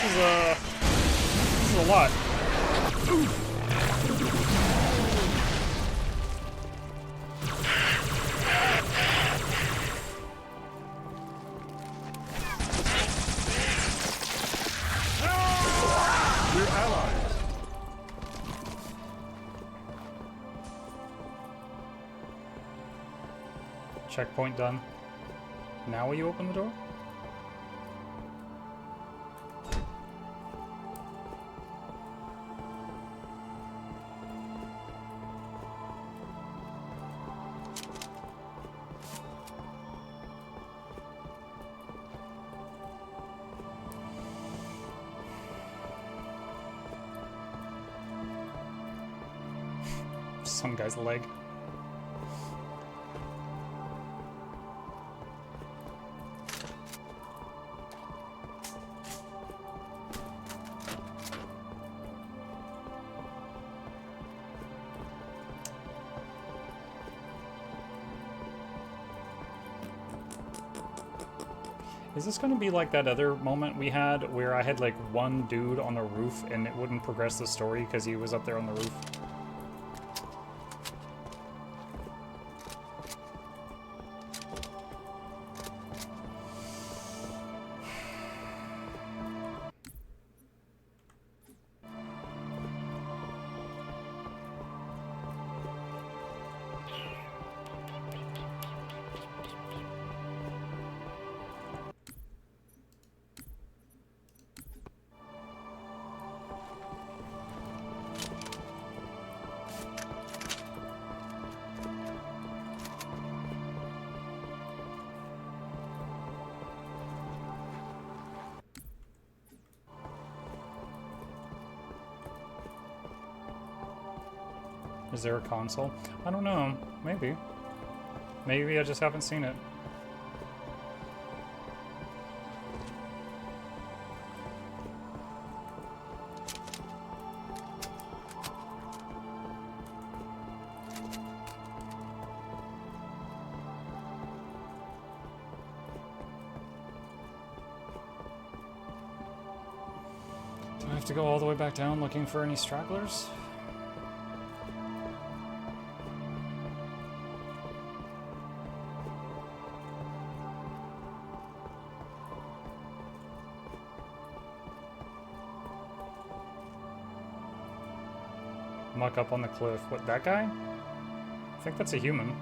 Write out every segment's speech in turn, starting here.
This is a lot. We're allies. Checkpoint done. Now will you open the door? Some guy's leg. Is this going to be like that other moment we had where I had like one dude on the roof and it wouldn't progress the story because he was up there on the roof? Is there a console? I don't know. Maybe. Maybe I just haven't seen it. Do I have to go all the way back down looking for any stragglers? Muck up on the cliff. What, that guy? I think that's a human.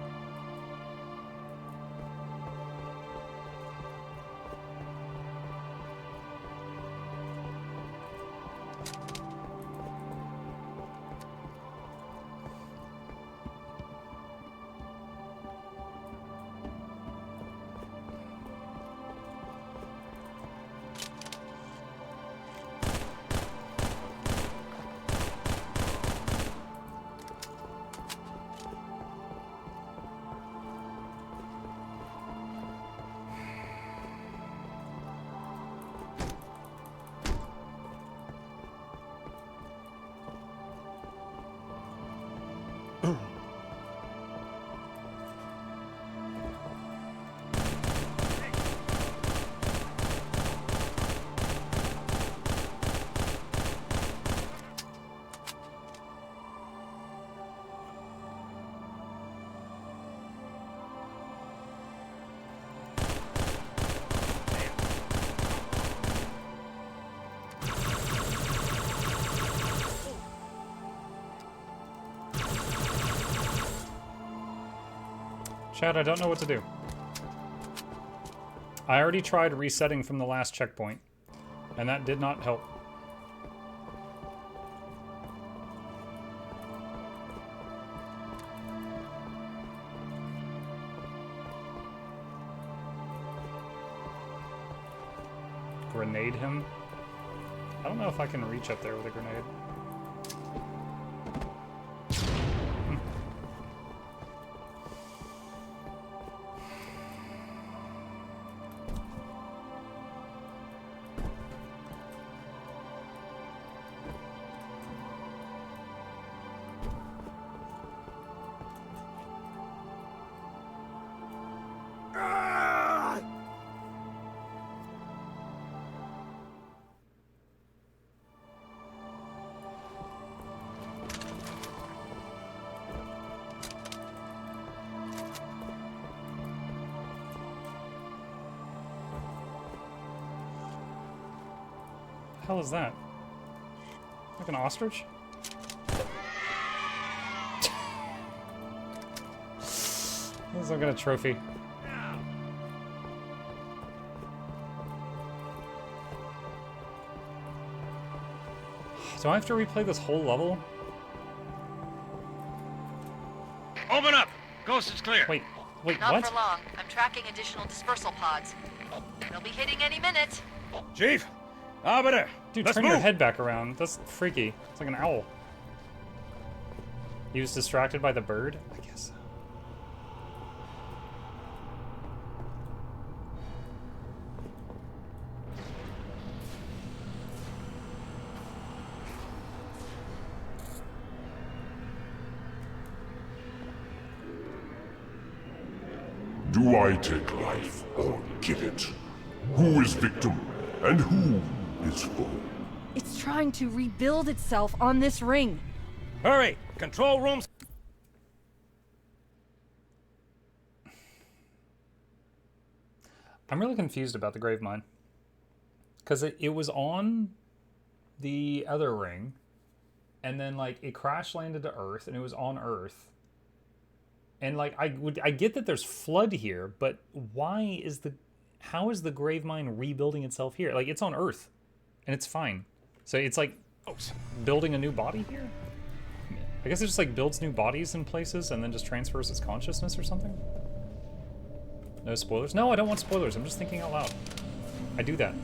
Chad, I don't know what to do. I already tried resetting from the last checkpoint, and that did not help. Grenade him? I don't know if I can reach up there with a grenade. hell is that? Like an ostrich? This is like a trophy. Do I have to replay this whole level? Open up! Coast is clear. Wait, Not what? for long. I'm tracking additional dispersal pods. They'll be hitting any minute. Chief! Arbiter! Dude, let's turn move. your head back around. That's freaky. It's like an owl. He was distracted by the bird? I guess. Do I take life or give it? Who is victim and who is foe? It's trying to rebuild itself on this ring. Hurry! Control rooms. I'm really confused about the grave mine. Because it was on the other ring, and then, like, it crash landed to Earth, and it was on Earth. And, like, I get that there's flood here, but how is the grave mine rebuilding itself here? Like, it's on Earth, and it's fine. So it's like building a new body here? I guess it just, like, builds new bodies in places and then just transfers its consciousness or something? No spoilers? No, I don't want spoilers. I'm just thinking out loud. I do that.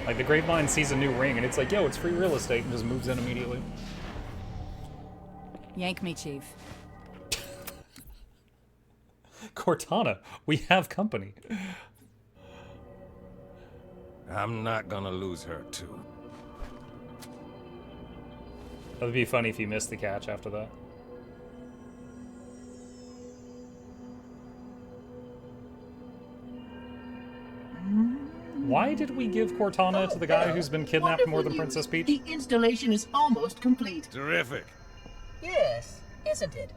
Like, the grave mine sees a new ring, and it's like, yo, it's free real estate, and just moves in immediately. Yank me, Chief. Cortana, we have company. I'm not gonna lose her, too. That would be funny if you missed the catch after that. Why did we give Cortana to the guy who's been kidnapped more than Princess Peach? The installation is almost complete. Terrific. Yes, isn't it?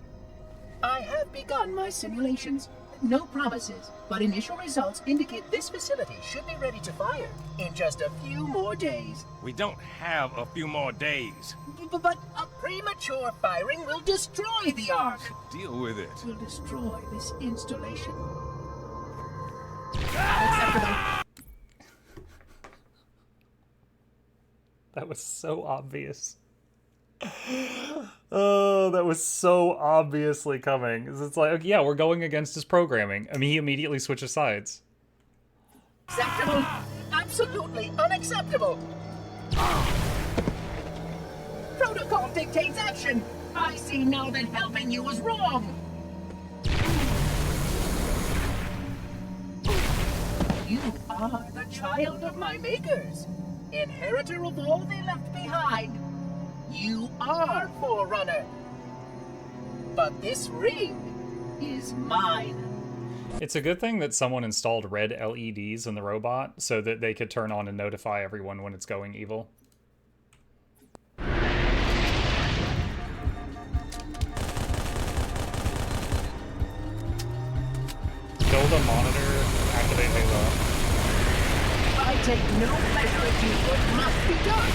I have begun my simulations. No promises, but initial results indicate this facility should be ready to fire in just a few more days. We don't have a few more days. But a premature firing will destroy the Ark. Deal with it. Will destroy this installation. Acceptable. That was so obvious. Oh, that was so obviously coming. It's like, okay, yeah, we're going against his programming. I mean, he immediately switches sides. Acceptable. Absolutely unacceptable. Protocol dictates action. I see now that helping you was wrong. You are the child of my makers, inheritor of all they left behind. You are Forerunner. But this ring is mine. It's a good thing that someone installed red LEDs in the robot so that they could turn on and notify everyone when it's going evil. Build a monitor, activate Halo. I take no pleasure in what must be done.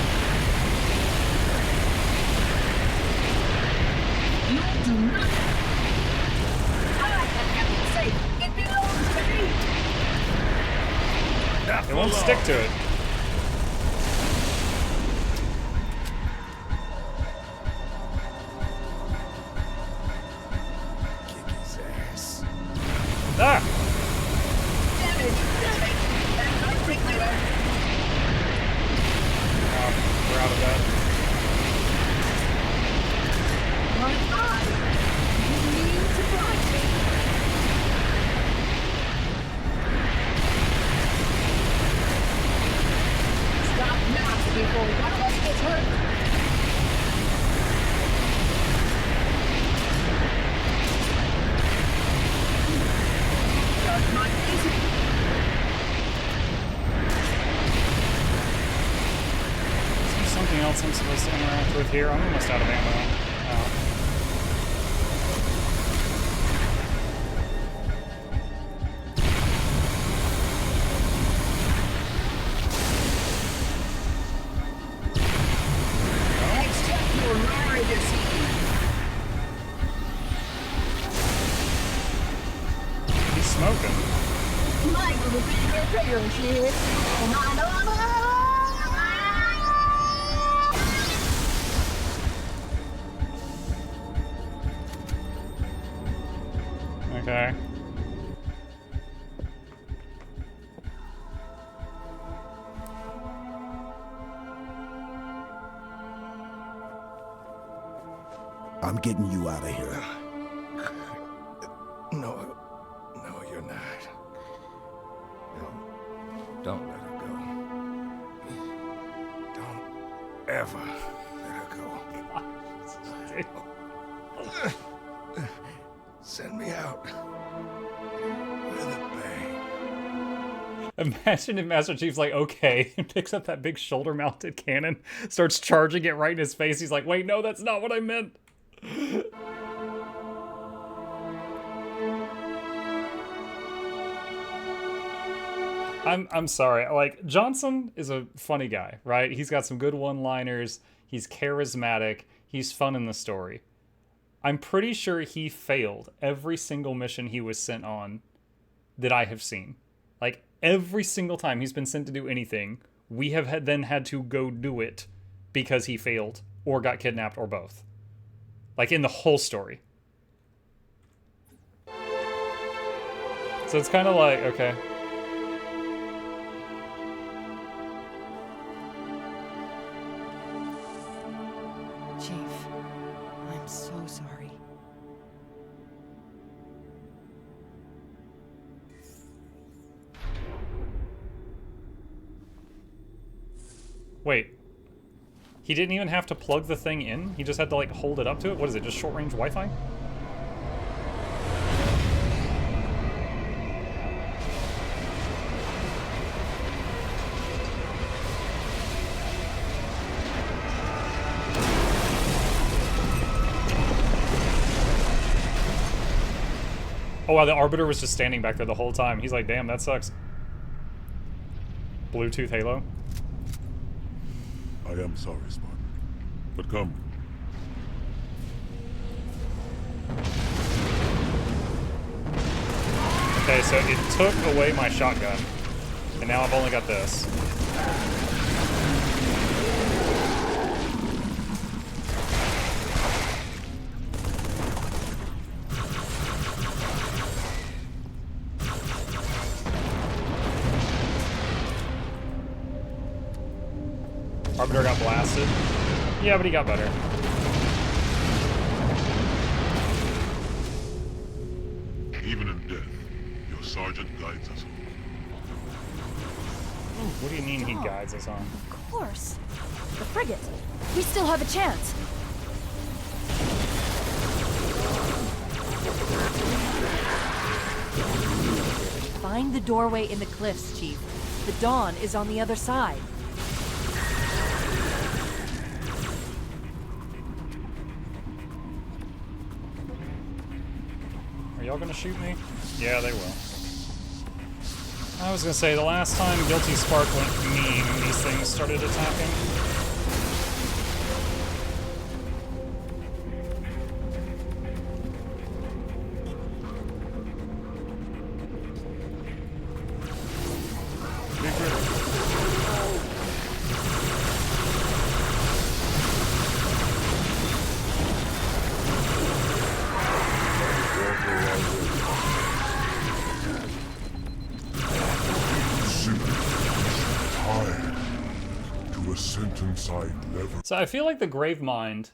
You do not. I have kept it safe. It belongs to me. It won't stick to it. Kick his ass. Ah! Damage. That's our ringleader. We're out of that. My eye. You need to blind me. Stop now before one of us gets hurt. Does my easy. Something anything else I'm supposed to interact with here? I'm almost out of ammo. Oh. Accept your legacy. He's smoking. My little finger fellowship. Okay. I'm getting you out of here. No, no, you're not. No, don't let her go. Don't ever let her go. Send me out with a bang. Imagine if Master Chief's like, okay, and picks up that big shoulder-mounted cannon, starts charging it right in his face. He's like, wait, no, that's not what I meant. I'm sorry. Like, Johnson is a funny guy, right? He's got some good one-liners. He's charismatic. He's fun in the story. I'm pretty sure he failed every single mission he was sent on that I have seen. Like, every single time he's been sent to do anything, we have then had to go do it because he failed or got kidnapped or both. Like, in the whole story. So it's kind of like, okay. Chief, I'm so sorry. Wait. He didn't even have to plug the thing in? He just had to, like, hold it up to it? What is it, just short-range Wi-Fi? Oh wow, the Arbiter was just standing back there the whole time. He's like, damn, that sucks. Bluetooth Halo. I am sorry, Spartan. But come. Okay, so it took away my shotgun. And now I've only got this. Arbiter got blasted. Yeah, but he got better. Even in death, your sergeant guides us. What do you mean he guides us on? Of course. The frigate. We still have a chance. Find the doorway in the cliffs, Chief. The dawn is on the other side. Are y'all gonna shoot me? Yeah, they will. I was gonna say, the last time Guilty Spark went mean, these things started attacking. So I feel like the Gravemind,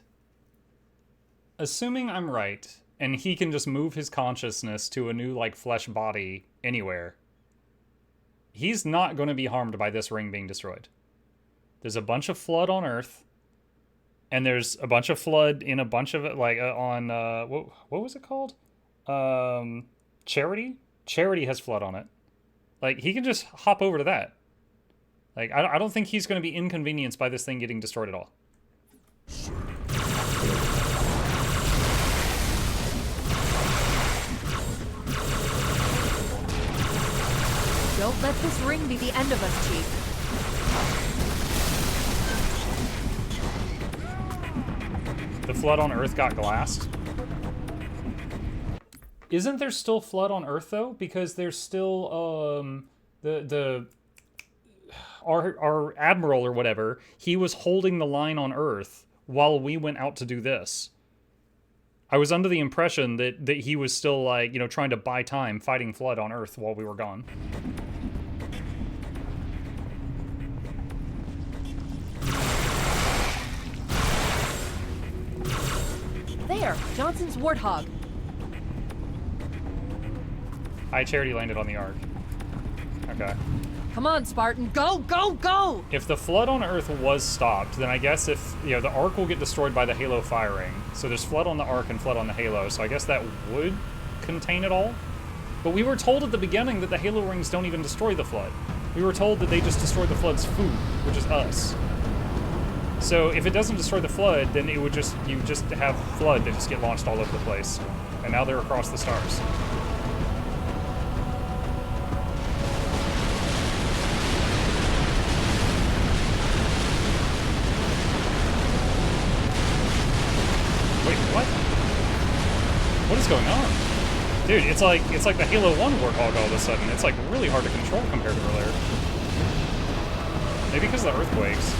assuming I'm right, and he can just move his consciousness to a new, like, flesh body anywhere, he's not going to be harmed by this ring being destroyed. There's a bunch of flood on Earth, and there's a bunch of flood in a bunch of it, like, on, what was it called? Charity? Charity has flood on it. Like, he can just hop over to that. Like, I don't think he's going to be inconvenienced by this thing getting destroyed at all. Don't let this ring be the end of us, Chief. The flood on Earth got glassed. Isn't there still flood on Earth though? Because there's still our admiral or whatever. He was holding the line on Earth while we went out to do this. I was under the impression that he was still like, you know, trying to buy time fighting flood on Earth while we were gone. There, Johnson's Warthog. Charity landed on the Ark. Okay. Come on, Spartan, go, go, go! If the flood on Earth was stopped, then I guess if, you know, the Ark will get destroyed by the Halo firing. So there's flood on the Ark and flood on the Halo, so I guess that would contain it all. But we were told at the beginning that the Halo rings don't even destroy the flood. We were told that they just destroy the flood's food, which is us. So if it doesn't destroy the flood, then it would you just have flood that just get launched all over the place. And now they're across the stars. Wait, what? What is going on? Dude, it's like the Halo 1 Warthog all of a sudden. It's like really hard to control compared to earlier. Maybe because of the earthquakes.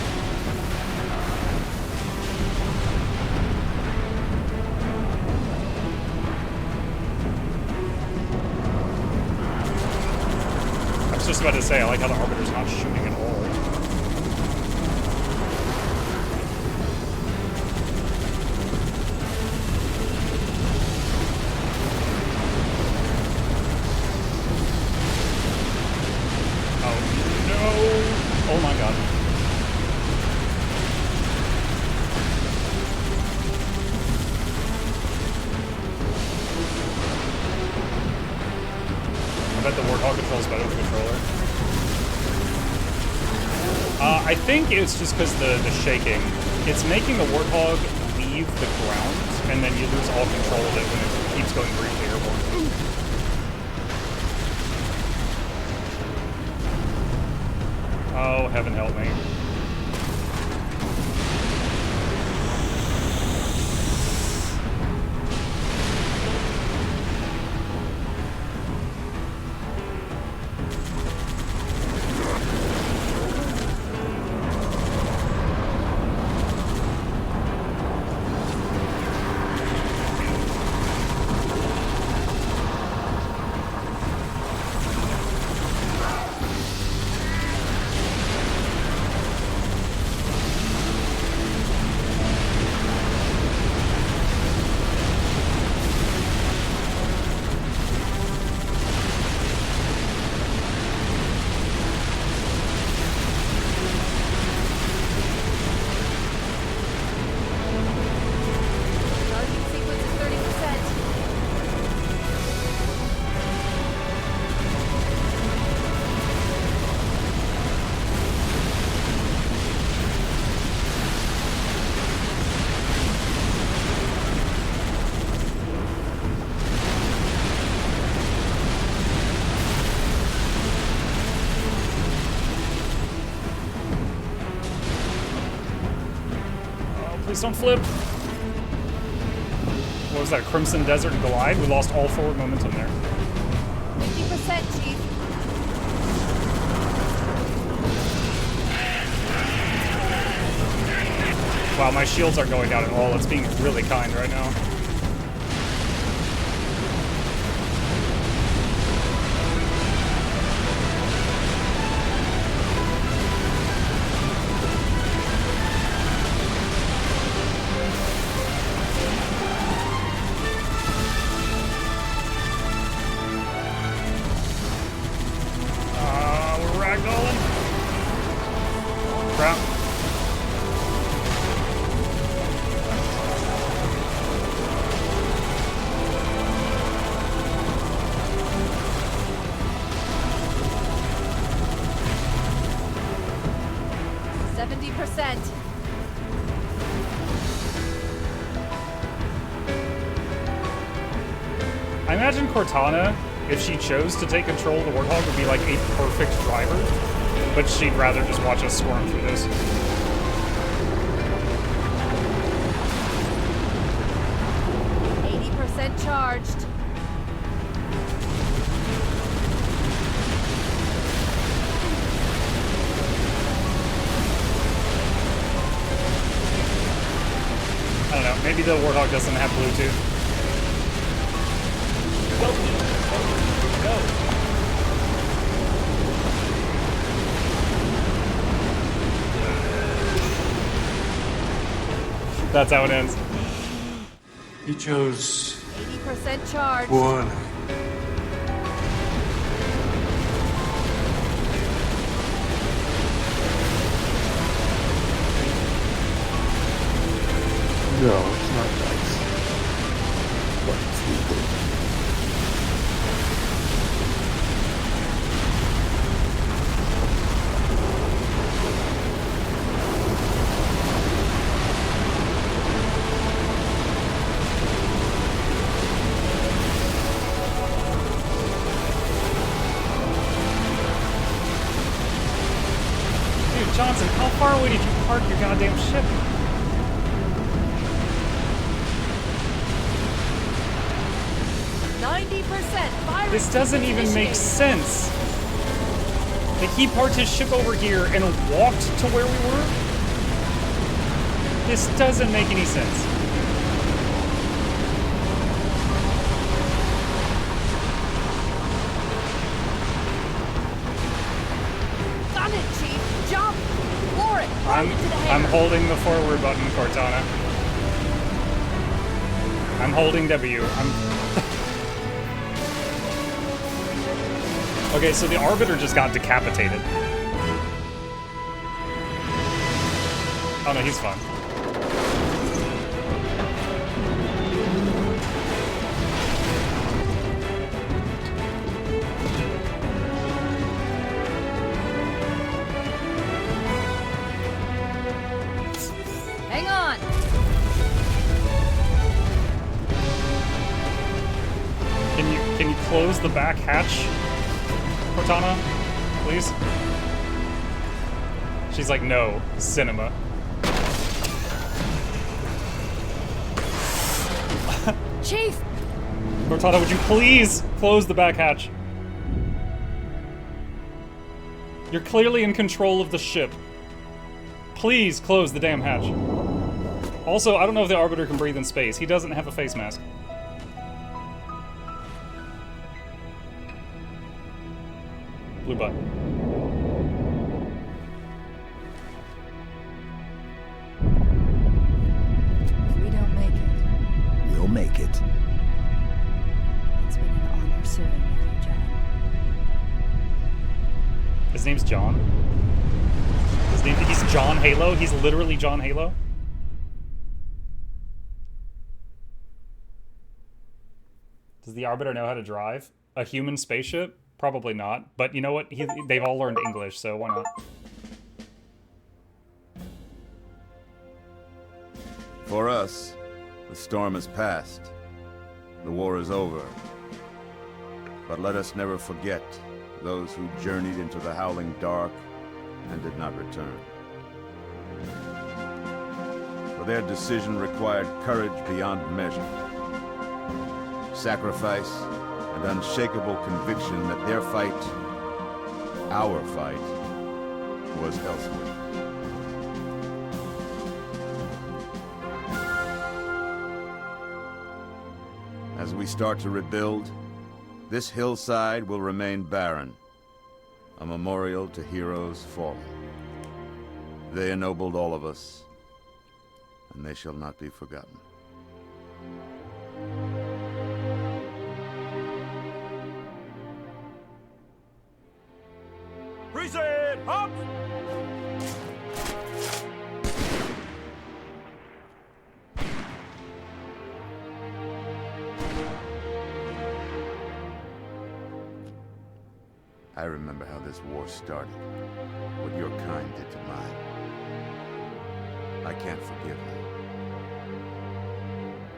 I was just about to say, I like how the Arbiter's not shooting at all. Oh my god. I bet the Warthog controls better than the controller. I think it's just because the shaking. It's making the Warthog leave the ground, and then you lose all control of it when it keeps going briefly airborne. Oh, heaven help me. Charging sequence is 30%. Oh, please don't flip. What was that, Crimson Desert Glide? We lost all forward momentum there. 50%, Chief. Wow, my shields aren't going out at all. It's being really kind right now. We're ragdolling. Crap. 70%. I imagine Cortana, if she chose to take control of the Warthog, would be like a perfect driver, but she'd rather just watch us squirm through this. Charged. I don't know, maybe the Warthog doesn't have Bluetooth. Go. That's how it ends. You chose 80% charged. one. No, it's not nice. But it's legal. Dude, Johnson, how far away did you park your goddamn ship? This doesn't even make sense. Like, he parked his ship over here and walked to where we were? This doesn't make any sense. Got it, Chief. Jump. Floor it. I'm holding the forward button, Cortana. I'm holding W. Okay, so the Arbiter just got decapitated. Oh no, he's fine. Hang on. Can you close the back hatch, Cortana, please? She's like, no, cinema. Chief! Cortana, would you please close the back hatch? You're clearly in control of the ship. Please close the damn hatch. Also, I don't know if the Arbiter can breathe in space. He doesn't have a face mask. Blue button. If we don't make it, We'll make it. it's been an honor serving with you, John. His name's John? He's John Halo? He's literally John Halo? Does the Arbiter know how to drive a human spaceship? Probably not. But you know what? They've all learned English, so why not? For us, the storm has passed. The war is over. But let us never forget those who journeyed into the howling dark and did not return. For their decision required courage beyond measure, sacrifice, and unshakable conviction that their fight, our fight, was elsewhere. As we start to rebuild, this hillside will remain barren, a memorial to heroes fallen. They ennobled all of us, and they shall not be forgotten. Reset! Up! I remember how this war started, what your kind did to mine. I can't forgive him.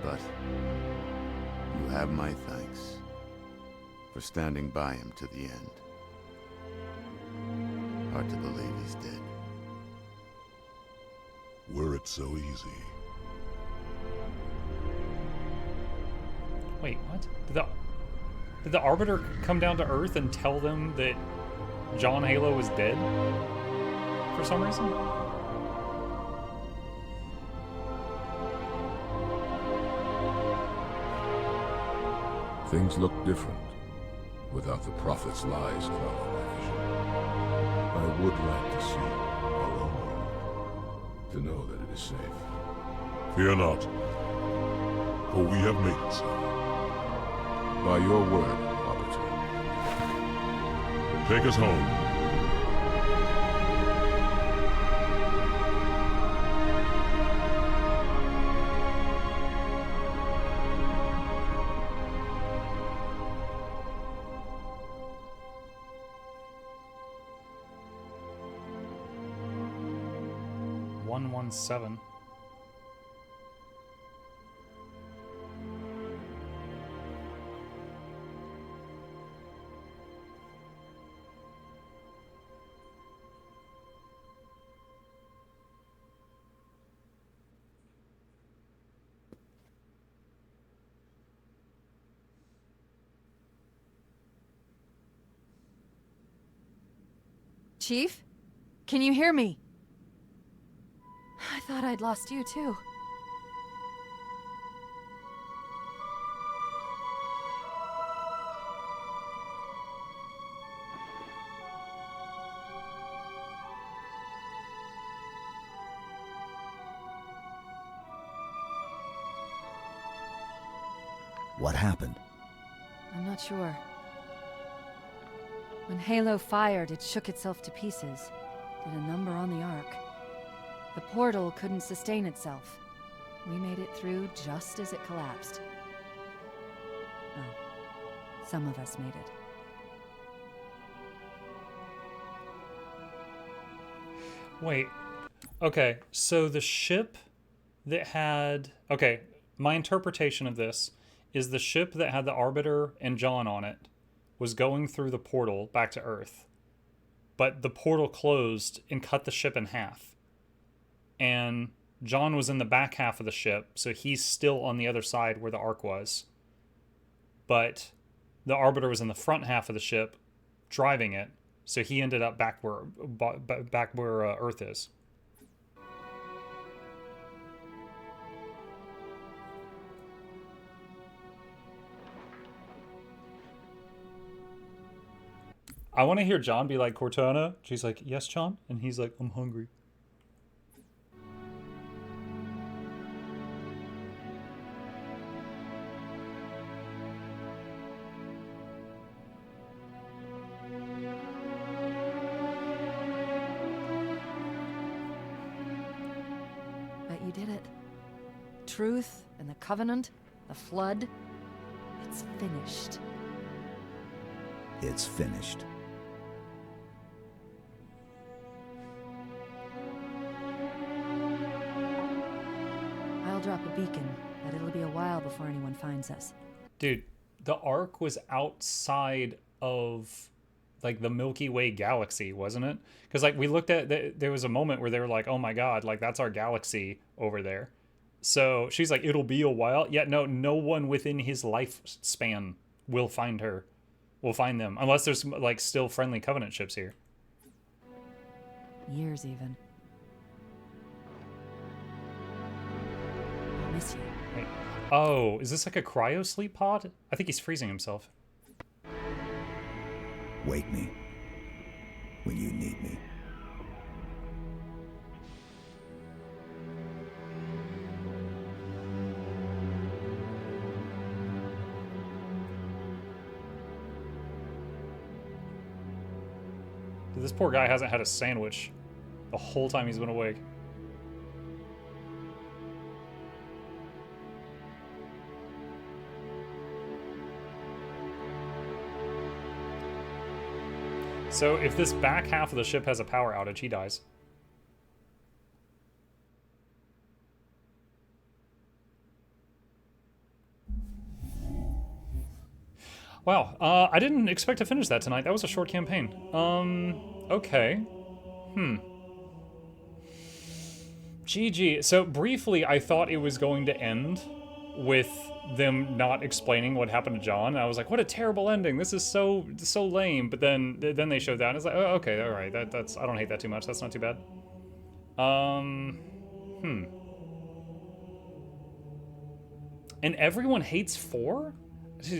But you have my thanks for standing by him to the end. Hard to believe he's dead. Were it so easy. Wait, what? Did the Arbiter come down to Earth and tell them that John Halo was dead? For some reason? Things look different without the Prophet's lies clouding my vision. I would like to see our own world, to know that it is safe. Fear not, for we have made it so. By your word, Arbiter. Take us home. Seven. Chief? Can you hear me? I thought I'd lost you too. What happened? I'm not sure. When Halo fired, it shook itself to pieces. Did a number on the Ark. The portal couldn't sustain itself. We made it through just as it collapsed. Oh, some of us made it. Wait. Okay, so the ship that had... Okay, my interpretation of this is the ship that had the Arbiter and John on it was going through the portal back to Earth. But the portal closed and cut the ship in half. And John was in the back half of the ship, so he's still on the other side where the Ark was. But the Arbiter was in the front half of the ship, driving it, so he ended up back where Earth is. I want to hear John be like, Cortana? She's like, yes, John? And he's like, I'm hungry. But you did it. Truth and the Covenant, the Flood, it's finished. It's finished. I'll drop a beacon, but it'll be a while before anyone finds us. Dude, the Ark was outside of like the Milky Way galaxy, wasn't it? Because like we looked at, there was a moment where they were like, oh my God, like that's our galaxy over there. So she's like, it'll be a while. Yeah, no one within his lifespan will find her. Will find them. Unless there's like still friendly Covenant ships here. Years even. I'll miss you. Wait. Oh, is this like a cryo sleep pod? I think he's freezing himself. Wake me when you need me. Dude, this poor guy hasn't had a sandwich the whole time he's been awake. So if this back half of the ship has a power outage, he dies. Wow, I didn't expect to finish that tonight. That was a short campaign. Okay. GG. So briefly, I thought it was going to end with them not explaining what happened to John. And I was like, what a terrible ending. This is so lame. But then they showed that. And it's like, oh, okay, all right. That's I don't hate that too much. That's not too bad. And everyone hates 4?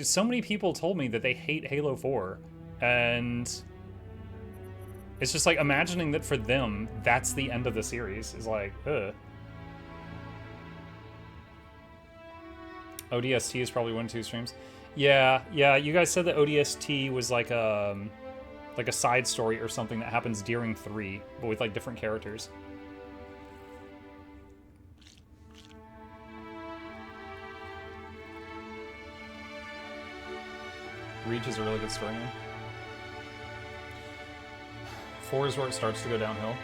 So many people told me that they hate Halo 4. And it's just like imagining that for them, that's the end of the series is like, ugh. ODST is probably 1-2 streams. Yeah, you guys said that ODST was like a side story or something that happens during 3, but with like different characters. Reach is a really good story name. 4 is where it starts to go downhill.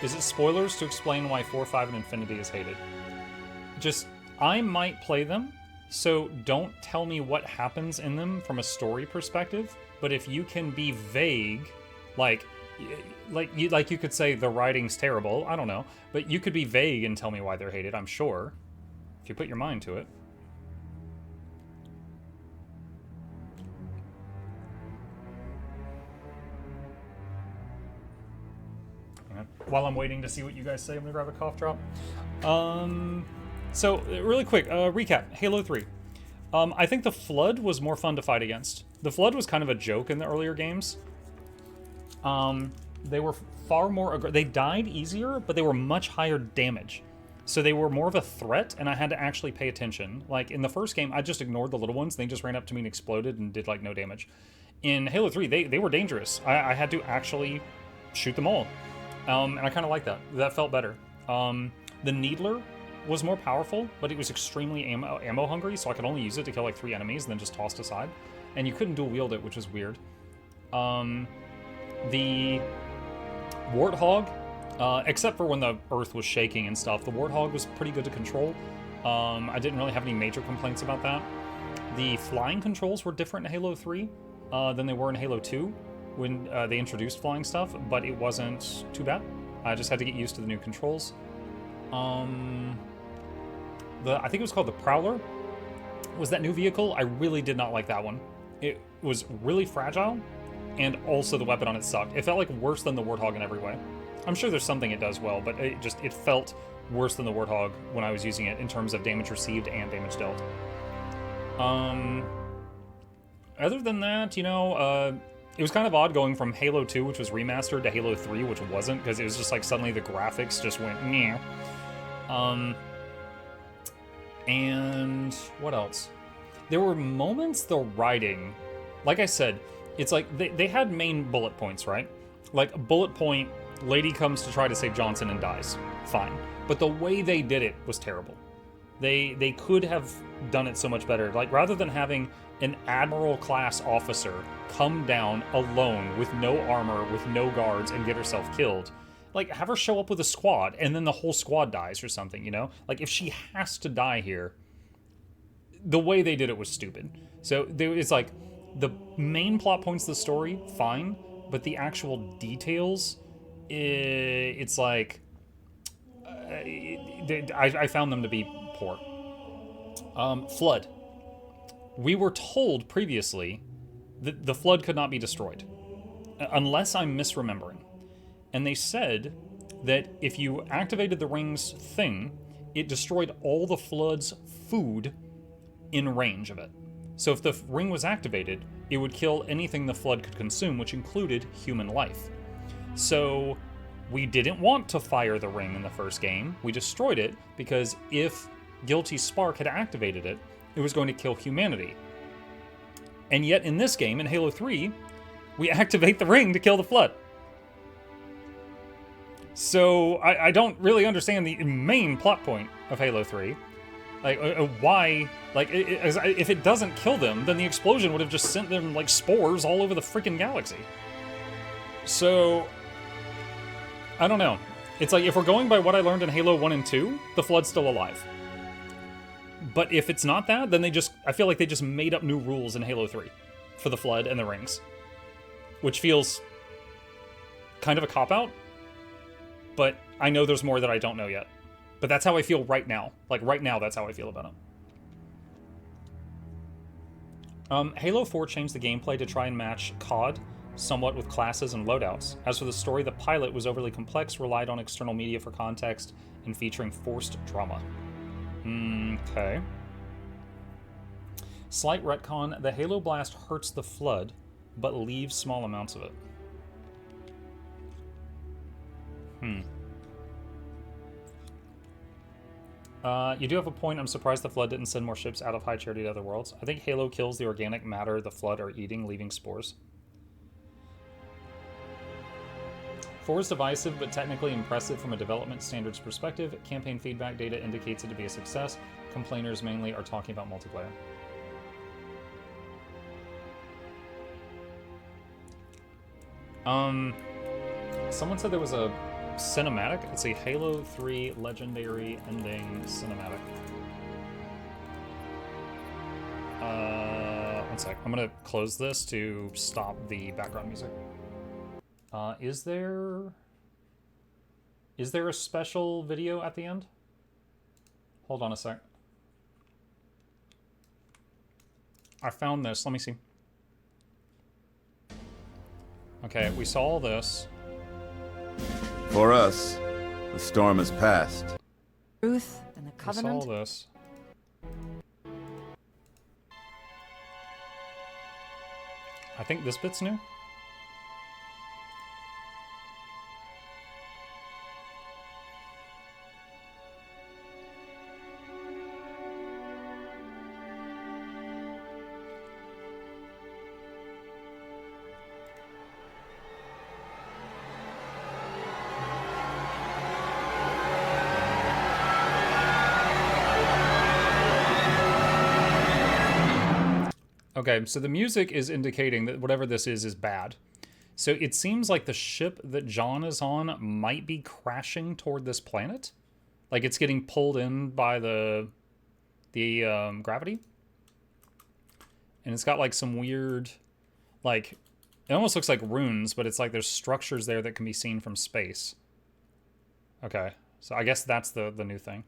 Is it spoilers to explain why 4, 5, and Infinity is hated? Just, I might play them, so don't tell me what happens in them from a story perspective, but if you can be vague, like you could say the writing's terrible, I don't know, but you could be vague and tell me why they're hated, I'm sure, if you put your mind to it. While I'm waiting to see what you guys say, I'm gonna grab a cough drop. So, really quick, recap. Halo 3. I think the Flood was more fun to fight against. The Flood was kind of a joke in the earlier games. They were far more... They died easier, but they were much higher damage. So they were more of a threat, and I had to actually pay attention. Like, in the first game, I just ignored the little ones. They just ran up to me and exploded and did, like, no damage. In Halo 3, they were dangerous. I had to actually shoot them all. And I kind of like that. That felt better. The Needler was more powerful, but it was extremely ammo hungry, so I could only use it to kill like 3 enemies and then just tossed aside. And you couldn't dual wield it, which was weird. The Warthog, except for when the Earth was shaking and stuff, the Warthog was pretty good to control. I didn't really have any major complaints about that. The flying controls were different in Halo 3 than they were in Halo 2 when they introduced flying stuff, but it wasn't too bad. I just had to get used to the new controls. I think it was called the Prowler. Was that new vehicle? I really did not like that one. It was really fragile, and also the weapon on it sucked. It felt like worse than the Warthog in every way. I'm sure there's something it does well, but it felt worse than the Warthog when I was using it in terms of damage received and damage dealt. Other than that, you know, it was kind of odd going from Halo 2, which was remastered, to Halo 3, which wasn't, because it was just like suddenly the graphics just went meh. And what else? There were moments the writing, like I said, it's like they had main bullet points, right? Like bullet point, lady comes to try to save Johnson and dies. Fine. But the way they did it was terrible. They could have done it so much better. Like rather than having an admiral class officer come down alone with no armor, with no guards, and get herself killed, like have her show up with a squad and then the whole squad dies or something, you know? Like if she has to die here, the way they did it was stupid. So it's like the main plot points of the story, fine, but the actual details, it's like I found them to be poor. Flood. We were told previously that the Flood could not be destroyed, unless I'm misremembering. And they said that if you activated the ring's thing, it destroyed all the Flood's food in range of it. So if the ring was activated, it would kill anything the Flood could consume, which included human life. So we didn't want to fire the ring in the first game. We destroyed it because if Guilty Spark had activated it, it was going to kill humanity. And yet in this game, in Halo 3, we activate the ring to kill the Flood. So I don't really understand the main plot point of Halo 3. Like, why, like, if it doesn't kill them, then the explosion would have just sent them, like, spores all over the freaking galaxy. So, I don't know. It's like, if we're going by what I learned in Halo 1 and 2, the Flood's still alive. But if it's not that, then I feel like they just made up new rules in Halo 3 for the Flood and the rings. Which feels kind of a cop-out, but I know there's more that I don't know yet. But that's how I feel right now. Like, right now, that's how I feel about it. Halo 4 changed the gameplay to try and match COD somewhat with classes and loadouts. As for the story, the pilot was overly complex, relied on external media for context, and featuring forced drama. Okay. Slight retcon, the Halo blast hurts the Flood, but leaves small amounts of it. You do have a point. I'm surprised the Flood didn't send more ships out of high charity to other worlds. I think Halo kills the organic matter the Flood are eating, leaving spores. 4 is divisive, but technically impressive from a development standards perspective. Campaign feedback data indicates it to be a success. Complainers mainly are talking about multiplayer. Someone said there was a cinematic. Let's see, Halo 3 Legendary Ending Cinematic. One sec. I'm gonna close this to stop the background music. Is there a special video at the end? Hold on a sec. I found this. Let me see. Okay, we saw all this. For us, the storm has passed. Truth and the Covenant. We saw all this. I think this bit's new. Okay, so the music is indicating that whatever this is bad. So it seems like the ship that John is on might be crashing toward this planet. Like it's getting pulled in by the gravity. And it's got like some weird, like, it almost looks like runes, but it's like there's structures there that can be seen from space. Okay, so I guess that's the new thing.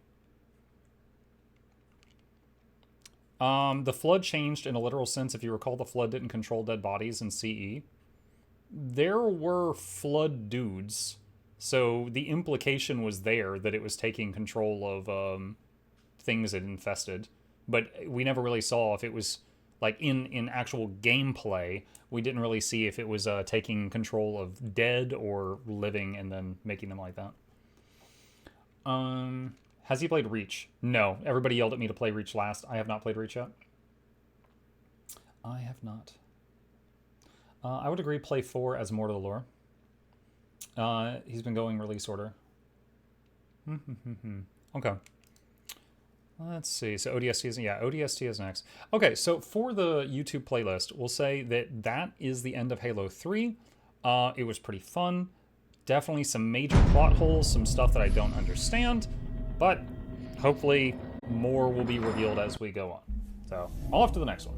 The Flood changed in a literal sense. If you recall, the Flood didn't control dead bodies in CE. There were Flood dudes, so the implication was there that it was taking control of things it infested. But we never really saw if it was, like, in actual gameplay, we didn't really see if it was taking control of dead or living and then making them like that. Has he played Reach? No. Everybody yelled at me to play Reach last. I have not played Reach yet. I have not. I would agree play 4 as more to the lore. He's been going release order. Okay. Let's see. So ODST is... Yeah, ODST is next. Okay, so for the YouTube playlist, we'll say that is the end of Halo 3. It was pretty fun. Definitely some major plot holes, some stuff that I don't understand. But hopefully more will be revealed as we go on. So, off to the next one.